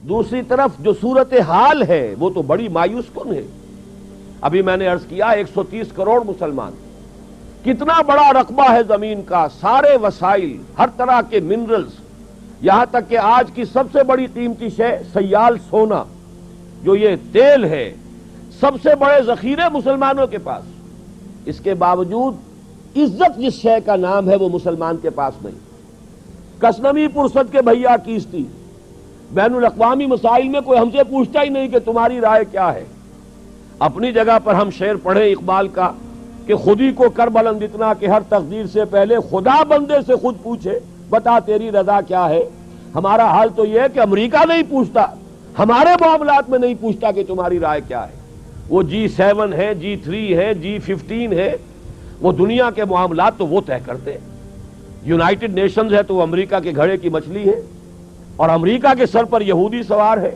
دوسری طرف جو صورتحال ہے وہ تو بڑی مایوس کن ہے. ابھی میں نے عرض کیا 130 کروڑ مسلمان، کتنا بڑا رقبہ ہے زمین کا، سارے وسائل، ہر طرح کے منرلز، یہاں تک کہ آج کی سب سے بڑی قیمتی شے سیال سونا جو یہ تیل ہے، سب سے بڑے ذخیرے مسلمانوں کے پاس. اس کے باوجود عزت جس شے کا نام ہے وہ مسلمان کے پاس نہیں. کسنوی پرسد کے بھیا کیستی، بین الاقوامی مسائل میں کوئی ہم سے پوچھتا ہی نہیں کہ تمہاری رائے کیا ہے. اپنی جگہ پر ہم شعر پڑھیں اقبال کا کہ خودی کو کر بلند اتنا کہ ہر تقدیر سے پہلے خدا بندے سے خود پوچھے بتا تیری رضا کیا ہے. ہمارا حال تو یہ ہے کہ امریکہ نہیں پوچھتا، ہمارے معاملات میں نہیں پوچھتا کہ تمہاری رائے کیا ہے. وہ G7 ہے، G3 ہے، G15 ہے، وہ دنیا کے معاملات تو وہ طے کرتے ہیں. یونائٹڈ نیشنز ہے تو وہ امریکہ کے گھڑے کی مچھلی ہے اور امریکہ کے سر پر یہودی سوار ہے.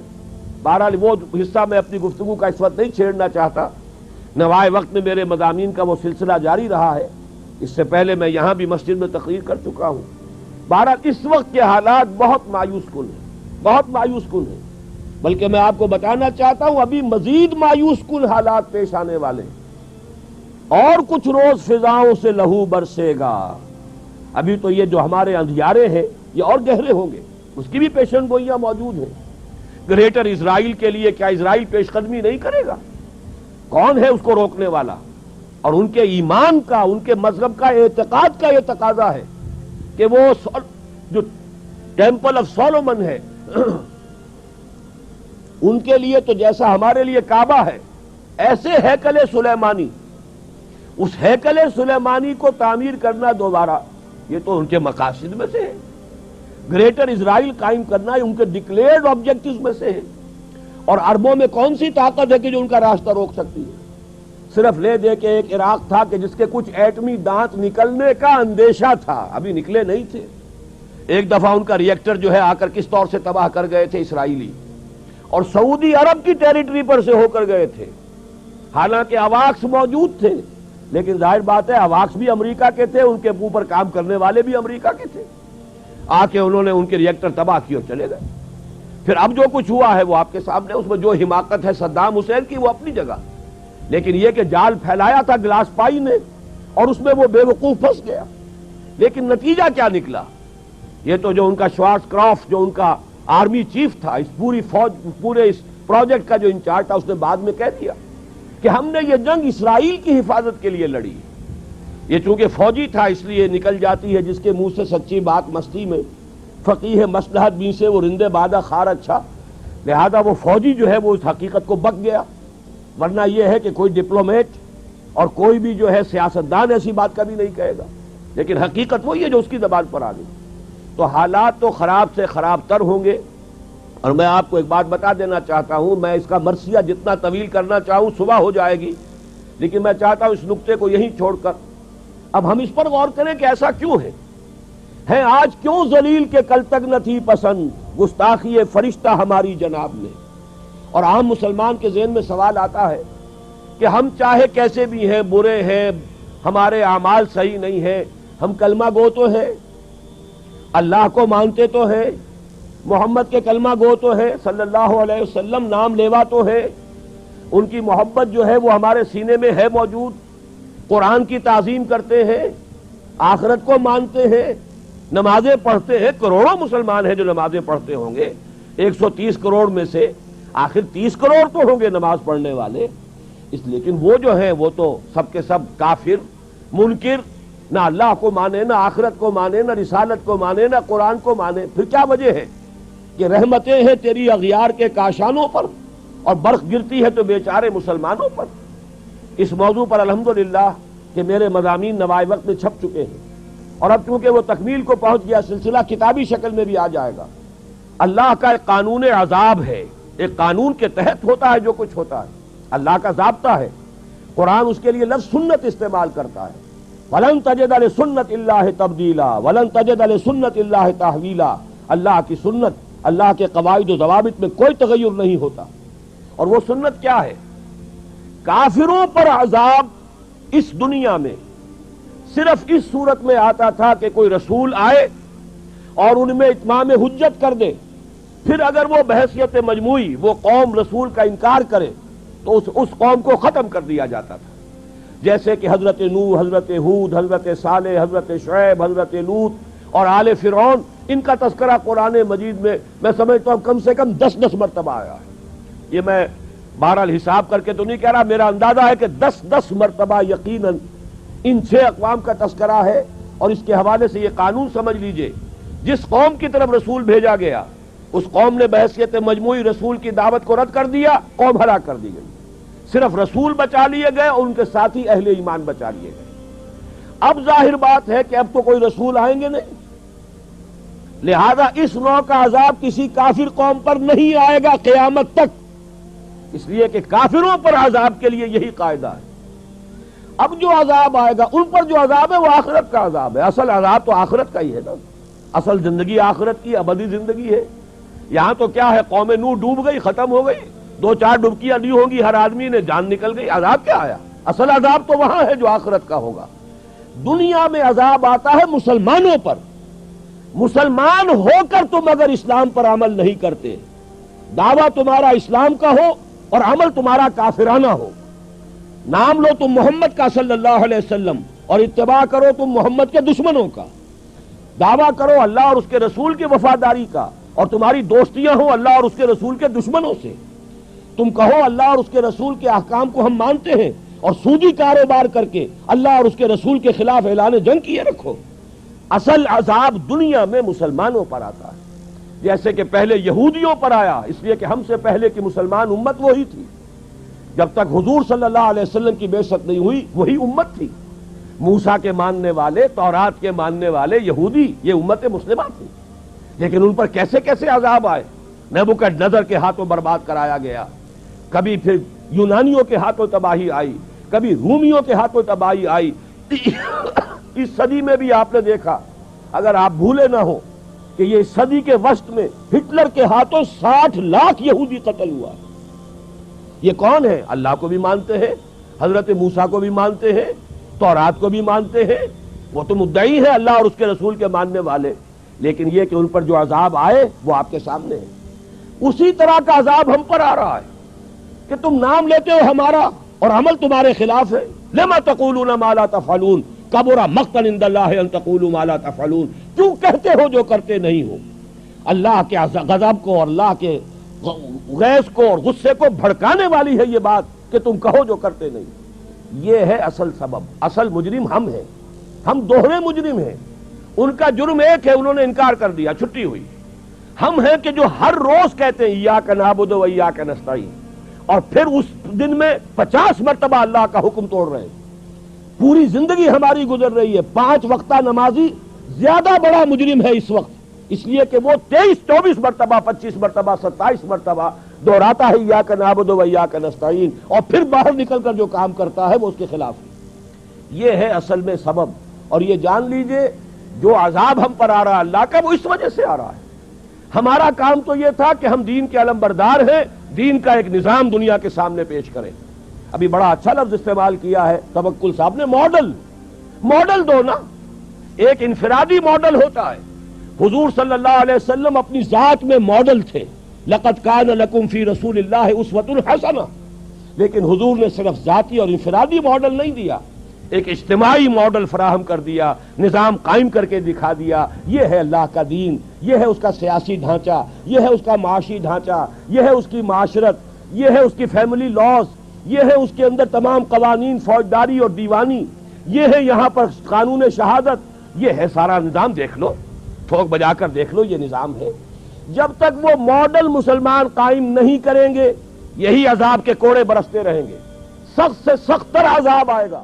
بہرحال وہ حصہ میں اپنی گفتگو کا اس وقت نہیں چھیڑنا چاہتا. نوائے وقت میں میرے مضامین کا وہ سلسلہ جاری رہا ہے، اس سے پہلے میں یہاں بھی مسجد میں تقریر کر چکا ہوں. بہرحال اس وقت کے حالات بہت مایوس کن ہیں، بہت مایوس کن ہیں. بلکہ میں آپ کو بتانا چاہتا ہوں ابھی مزید مایوس کن حالات پیش آنے والے ہیں. اور کچھ روز فضاؤں سے لہو برسے گا. ابھی تو یہ جو ہمارے اندھیارے ہیں یہ اور گہرے ہوں گے، اس کی بھی پیشن گوئیاں موجود ہیں. گریٹر اسرائیل کے لیے کیا اسرائیل پیش قدمی نہیں کرے گا؟ کون ہے اس کو روکنے والا؟ اور ان کے ایمان کا، ان کے مذہب کا، اعتقاد کا یہ تقاضا ہے کہ وہ جو ٹیمپل آف سولومن ہے ان کے لیے تو جیسا ہمارے لیے کعبہ ہے ایسے ہیکل سلیمانی، اس ہیکل سلیمانی کو تعمیر کرنا دوبارہ، یہ تو ان کے مقاصد میں سے ہے. گریٹر اسرائیل قائم کرنا ان کے ڈکلیئرڈ آبجیکٹوز میں سے ہے. اور عربوں میں کون سی طاقت ہے کہ جو ان کا راستہ روک سکتی ہے؟ صرف لے دے کے ایک عراق تھا کہ جس کے کچھ ایٹمی دانت نکلنے کا اندیشہ تھا، ابھی نکلے نہیں تھے. ایک دفعہ ان کا ریئیکٹر جو ہے آ کر کس طور سے تباہ کر گئے تھے اسرائیلی، اور سعودی عرب کی ٹیریٹری پر سے ہو کر گئے تھے. حالانکہ اواکس موجود تھے، لیکن ظاہر بات ہے اواکس بھی امریکہ کے تھے، ان کے اوپر کام کرنے والے بھی امریکہ کے تھے. آ کے انہوں نے ان کے ریئیکٹر تباہ کیے اور چلے گئے. پھر اب جو کچھ ہوا ہے وہ آپ کے سامنے، اس میں جو حماقت ہے صدام حسین کی وہ اپنی جگہ، لیکن یہ کہ جال پھیلایا تھا گلاس پائی نے اور اس میں وہ بے وقوف پھنس گیا. لیکن نتیجہ کیا نکلا؟ یہ تو جو ان کا شوارٹز کرافٹ جو ان کا آرمی چیف تھا، اس پوری فوج، پورے اس پروجیکٹ کا جو انچارج تھا، اس نے بعد میں کہہ دیا کہ ہم نے یہ جنگ اسرائیل کی حفاظت کے لیے لڑی. یہ چونکہ فوجی تھا اس لیے نکل جاتی ہے جس کے منہ سے سچی بات مستی میں، فقیہ مصلحت بھی سے وہ رندے بادہ خار اچھا، لہذا وہ فوجی جو ہے وہ اس حقیقت کو بک گیا. ورنہ یہ ہے کہ کوئی ڈپلومیٹ اور کوئی بھی جو ہے سیاستدان ایسی بات کبھی نہیں کہے گا، لیکن حقیقت وہی ہے جو اس کی زبان پر آ گئی. تو حالات تو خراب سے خراب تر ہوں گے. اور میں آپ کو ایک بات بتا دینا چاہتا ہوں، میں اس کا مرثیہ جتنا طویل کرنا چاہوں صبح ہو جائے گی، لیکن میں چاہتا ہوں اس نقطے کو یہیں چھوڑ کر اب ہم اس پر غور کریں کہ ایسا کیوں ہے آج کیوں ذلیل کے کل تک نہ تھی پسند گستاخی فرشتہ ہماری جناب میں. اور عام مسلمان کے ذہن میں سوال آتا ہے کہ ہم چاہے کیسے بھی ہیں، برے ہیں، ہمارے اعمال صحیح نہیں ہیں، ہم کلمہ گو تو ہیں، اللہ کو مانتے تو ہیں، محمد کے کلمہ گو تو ہیں، صلی اللہ علیہ وسلم نام لیوا تو ہے، ان کی محبت جو ہے وہ ہمارے سینے میں ہے موجود، قرآن کی تعظیم کرتے ہیں، آخرت کو مانتے ہیں، نمازیں پڑھتے ہیں. کروڑوں مسلمان ہیں جو نمازیں پڑھتے ہوں گے. 130 کروڑ میں سے آخر 30 کروڑ تو ہوں گے نماز پڑھنے والے. لیکن وہ جو ہیں وہ تو سب کے سب کافر، منکر، نہ اللہ کو مانے، نہ آخرت کو مانے، نہ رسالت کو مانے، نہ قرآن کو مانے. پھر کیا وجہ ہے کہ رحمتیں ہیں تیری اغیار کے کاشانوں پر اور برق گرتی ہے تو بیچارے مسلمانوں پر. اس موضوع پر الحمدللہ کہ میرے مضامین نوائے وقت میں چھپ چکے ہیں، اور اب چونکہ وہ تکمیل کو پہنچ گیا سلسلہ کتابی شکل میں بھی آ جائے گا. اللہ کا ایک قانون عذاب ہے، ایک قانون کے تحت ہوتا ہے جو کچھ ہوتا ہے، اللہ کا ضابطہ ہے. قرآن اس کے لیے لفظ سنت استعمال کرتا ہے. وَلَن تَجِدَ لِسُنَّتِ اللَّهِ تَبْدِيلًا وَلَن تَجِدَ لِسُنَّتِ اللَّهِ تَحْوِيلًا. اللہ کی سنت، اللہ کے قواعد و ضوابط میں کوئی تغیر نہیں ہوتا. اور وہ سنت کیا ہے؟ کافروں پر عذاب اس دنیا میں صرف اس صورت میں آتا تھا کہ کوئی رسول آئے اور ان میں اتمام حجت کر دے، پھر اگر وہ بحیثیت مجموعی وہ قوم رسول کا انکار کرے تو اس قوم کو ختم کر دیا جاتا تھا، جیسے کہ حضرت نوح، حضرت ہود، حضرت صالح، حضرت شعیب، حضرت لوط اور آل فرعون، ان کا تذکرہ قرآن مجید میں سمجھتا ہوں کم سے کم 10 مرتبہ آیا ہے۔ یہ میں بہرحال حساب کر کے تو نہیں کہہ رہا، میرا اندازہ ہے کہ 10 مرتبہ یقیناً ان 6 اقوام کا تذکرہ ہے۔ اور اس کے حوالے سے یہ قانون سمجھ لیجئے، جس قوم کی طرف رسول بھیجا گیا اس قوم نے بحیثیت مجموعی رسول کی دعوت کو رد کر دیا، قوم ہلاک کر دی گئی۔ صرف رسول بچا لیے گئے اور ان کے ساتھی اہل ایمان بچا لیے گئے۔ اب ظاہر بات ہے کہ اب تو کوئی رسول آئیں گے نہیں، لہذا اس نوع کا عذاب کسی کافر قوم پر نہیں آئے گا قیامت تک، اس لیے کہ کافروں پر عذاب کے لیے یہی قاعدہ ہے۔ اب جو عذاب آئے گا ان پر جو عذاب ہے وہ آخرت کا عذاب ہے، اصل عذاب تو آخرت کا ہی ہے نا، اصل زندگی آخرت کی ابدی زندگی ہے۔ یہاں تو کیا ہے، قوم نوح ڈوب گئی، ختم ہو گئی، 2-4 ڈبکیاں دی ہوں گی، ہر آدمی نے جان نکل گئی، عذاب کیا آیا؟ اصل عذاب تو وہاں ہے جو آخرت کا ہوگا۔ دنیا میں عذاب آتا ہے مسلمانوں پر، مسلمان ہو کر تم اگر اسلام پر عمل نہیں کرتے، دعویٰ تمہارا اسلام کا ہو اور عمل تمہارا کافرانہ ہو، نام لو تم محمد کا صلی اللہ علیہ وسلم اور اتباع کرو تم محمد کے دشمنوں کا، دعویٰ کرو اللہ اور اس کے رسول کی وفاداری کا اور تمہاری دوستیاں ہوں اللہ اور اس کے رسول کے دشمنوں سے، تم کہو اللہ اور اس کے رسول کے احکام کو ہم مانتے ہیں اور سودی کاروبار کر کے اللہ اور اس کے رسول کے خلاف اعلان جنگ کیے رکھو، اصل عذاب دنیا میں مسلمانوں پر آتا ہے، جیسے کہ پہلے یہودیوں پر آیا، اس لیے کہ ہم سے پہلے کی مسلمان امت وہی تھی، جب تک حضور صلی اللہ علیہ وسلم کی بعثت نہیں ہوئی وہی امت تھی، موسیٰ کے ماننے والے، تورات کے ماننے والے یہودی، یہ امت مسلمہ تھی، لیکن ان پر کیسے کیسے عذاب آئے، نبوکدنضر کے ہاتھوں برباد کرایا گیا، کبھی پھر یونانیوں کے ہاتھوں تباہی آئی، کبھی رومیوں کے ہاتھوں تباہی آئی۔ اس صدی میں بھی آپ نے دیکھا، اگر آپ بھولے نہ ہو کہ یہ صدی کے وسط میں ہٹلر کے ہاتھوں 60 لاکھ یہودی قتل ہوا۔ یہ کون ہے؟ اللہ کو بھی مانتے ہیں، حضرت موسیٰ کو بھی مانتے ہیں، تورات کو بھی مانتے ہیں، وہ تو مدعی ہیں اللہ اور اس کے رسول کے ماننے والے، لیکن یہ کہ ان پر جو عذاب آئے وہ آپ کے سامنے ہے۔ اسی طرح کا عذاب ہم پر آ رہا ہے کہ تم نام لیتے ہو ہمارا اور عمل تمہارے خلاف ہے، لما تقولون ما لا تفعلون کبر مقتا عند اللہ ان تقولوا ما لا تفعلون، کیوں کہتے ہو جو کرتے نہیں ہو؟ اللہ کے غضب کو اور اللہ کے غیظ کو اور غصے کو بھڑکانے والی ہے یہ بات کہ تم کہو جو کرتے نہیں۔ یہ ہے اصل سبب، اصل مجرم ہم ہیں، ہم دوہرے مجرم ہیں۔ ان کا جرم ایک ہے، انہوں نے انکار کر دیا، چھٹی ہوئی۔ ہم ہیں کہ جو ہر روز کہتے ہیں ایاک نعبد و ایاک نستعین، اور پھر اس دن میں 50 مرتبہ اللہ کا حکم توڑ رہے ہیں۔ پوری زندگی ہماری گزر رہی ہے، 5 وقتہ نمازی زیادہ بڑا مجرم ہے اس وقت، اس لیے کہ وہ 23-24 مرتبہ، 25 مرتبہ، 27 مرتبہ دہراتا ہے ایاک نعبد و ایاک نستعین، اور پھر باہر نکل کر جو کام کرتا ہے وہ اس کے خلاف ہے۔ یہ ہے اصل میں سبب، اور یہ جان لیجئے جو عذاب ہم پر آ رہا ہے اللہ کا وہ اس وجہ سے آ رہا ہے۔ ہمارا کام تو یہ تھا کہ ہم دین کے علم بردار ہیں، دین کا ایک نظام دنیا کے سامنے پیش کریں۔ ابھی بڑا اچھا لفظ استعمال کیا ہے توکل صاحب نے، ماڈل دو نا، ایک انفرادی ماڈل ہوتا ہے۔ حضور صلی اللہ علیہ وسلم اپنی ذات میں ماڈل تھے، لقد کان لکم فی رسول اللہ اسوۃ حسنہ، لیکن حضور نے صرف ذاتی اور انفرادی ماڈل نہیں دیا، ایک اجتماعی ماڈل فراہم کر دیا، نظام قائم کر کے دکھا دیا۔ یہ ہے اللہ کا دین، یہ ہے اس کا سیاسی ڈھانچہ، یہ ہے اس کا معاشی ڈھانچہ، یہ ہے اس کی معاشرت، یہ ہے اس کی فیملی لاز، یہ ہے اس کے اندر تمام قوانین فوجداری اور دیوانی، یہ ہے یہاں پر قانون شہادت، یہ ہے سارا نظام۔ دیکھ لو، ٹھوک بجا کر دیکھ لو، یہ نظام ہے۔ جب تک وہ ماڈل مسلمان قائم نہیں کریں گے یہی عذاب کے کوڑے برستے رہیں گے، سخت سے سخت تر عذاب آئے گا۔